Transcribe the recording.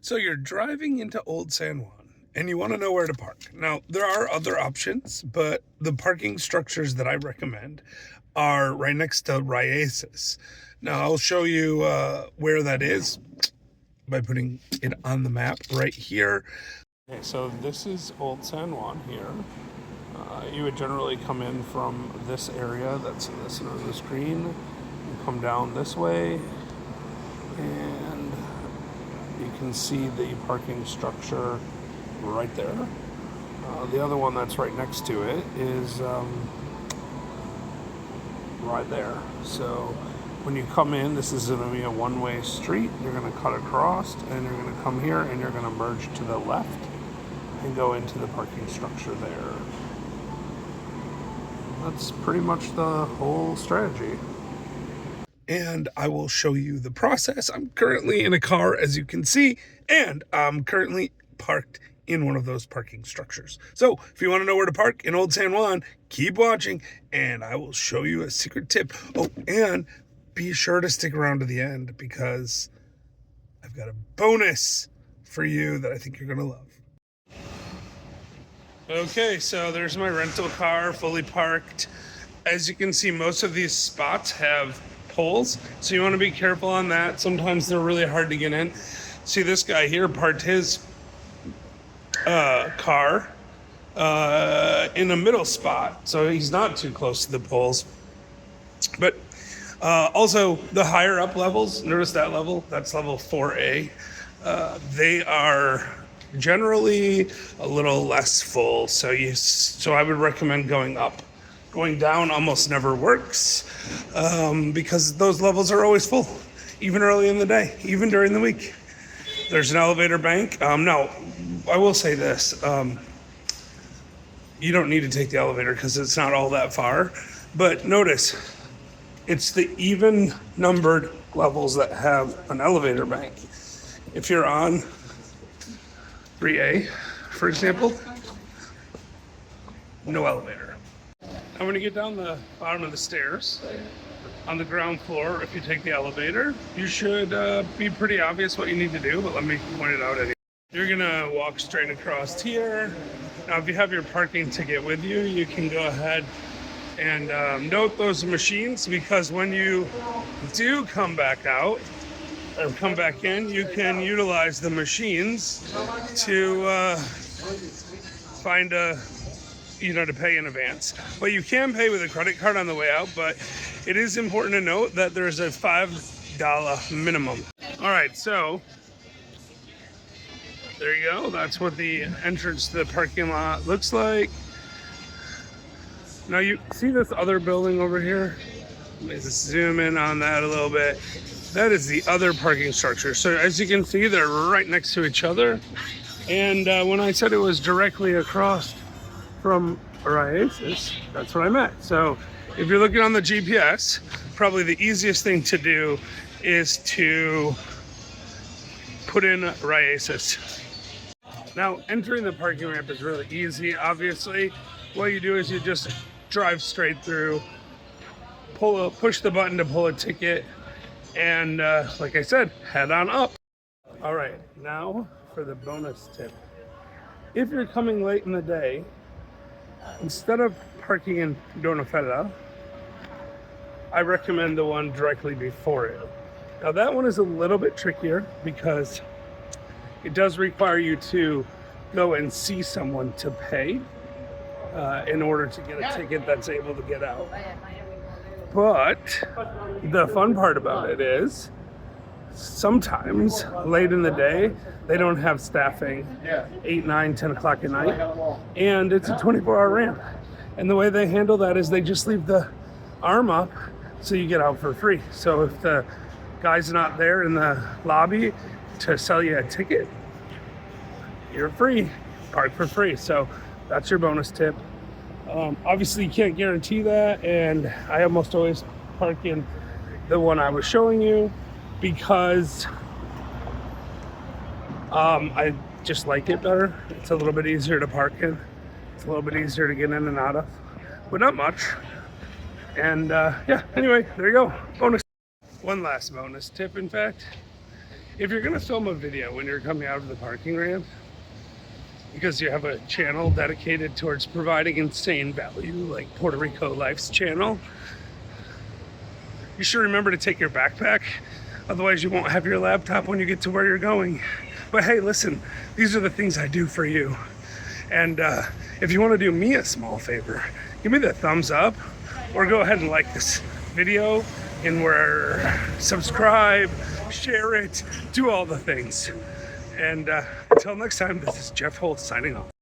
So you're driving into Old San Juan and you want to know where to park. Now, there are other options, but the parking structures that I recommend are right next to Ryasis. Now, I'll show you where that is by putting it on the map right here. Okay, so this is Old San Juan here. You would generally come in from this area that's in the center of the screen. You come down this way, and you can see the parking structure right there. The other one that's right next to it is right there. So when you come in, this is going to be a one-way street. You're going to cut across, and you're going to come here, and you're going to merge to the left and go into the parking structure there. That's pretty much the whole strategy. And I will show you the process. I'm currently in a car, as you can see, and I'm currently parked in one of those parking structures. So if you want to know where to park in Old San Juan, keep watching, and I will show you a secret tip. Oh, and be sure to stick around to the end, because I've got a bonus for you that I think you're going to love. Okay, so there's my rental car fully parked. As you can see, most of these spots have poles, so you want to be careful on that. Sometimes they're really hard to get in. See, this guy here parked his car in a middle spot, so he's not too close to the poles. But also the higher up levels, notice that level, that's level 4A. They are generally a little less full, so I would recommend going up. Going down almost never works because those levels are always full, even early in the day, even during the week. There's an elevator bank. No, I will say this. You don't need to take the elevator because it's not all that far. But notice, it's the even numbered levels that have an elevator bank. If you're on 3A, for example, no elevator. Now when you get down the bottom of the stairs, on the ground floor, if you take the elevator, you should be pretty obvious what you need to do, but let me point it out anyway. You're gonna walk straight across here. Now if you have your parking ticket with you, you can go ahead and note those machines, because when you do come back out, or come back in, you can utilize the machines to find a, to pay in advance. But you can pay with a credit card on the way out, but it is important to note that there's a $5 minimum. All right, so there you go. That's what the entrance to the parking lot looks like. Now you see this other building over here? Let me just zoom in on that a little bit. That is the other parking structure. So as you can see, they're right next to each other. And when I said it was directly across from Ryasis, that's what I meant. So if you're looking on the GPS, probably the easiest thing to do is to put in Ryasis. Now, entering the parking ramp is really easy. Obviously, what you do is you just drive straight through, push the button to pull a ticket, and like I said, head on up. All right, now for the bonus tip. If you're coming late in the day, instead of parking in Dona Feta, I recommend the one directly before it. Now that one is a little bit trickier because it does require you to go and see someone to pay in order to get a ticket that's able to get out. But the fun part about it is sometimes late in the day, they don't have staffing 8, 9, 10 o'clock at night, and it's a 24-hour ramp. And the way they handle that is they just leave the arm up so you get out for free. So if the guy's not there in the lobby to sell you a ticket, you're free, park for free. So that's your bonus tip. Obviously you can't guarantee that, and I almost always park in the one I was showing you because I just like it better. It's a little bit easier to park in. It's a little bit easier to get in and out of, but not much. And yeah, anyway, there you go. Bonus. One last bonus tip, in fact. if you're gonna film a video when you're coming out of the parking ramp, because you have a channel dedicated towards providing insane value, like Puerto Rico Life's channel, you should remember to take your backpack. Otherwise, you won't have your laptop when you get to where you're going. But hey, listen, these are the things I do for you. And if you want to do me a small favor, give me the thumbs up, or go ahead and like this video, and subscribe, share it, do all the things. And until next time, this is Jeff Holt signing off.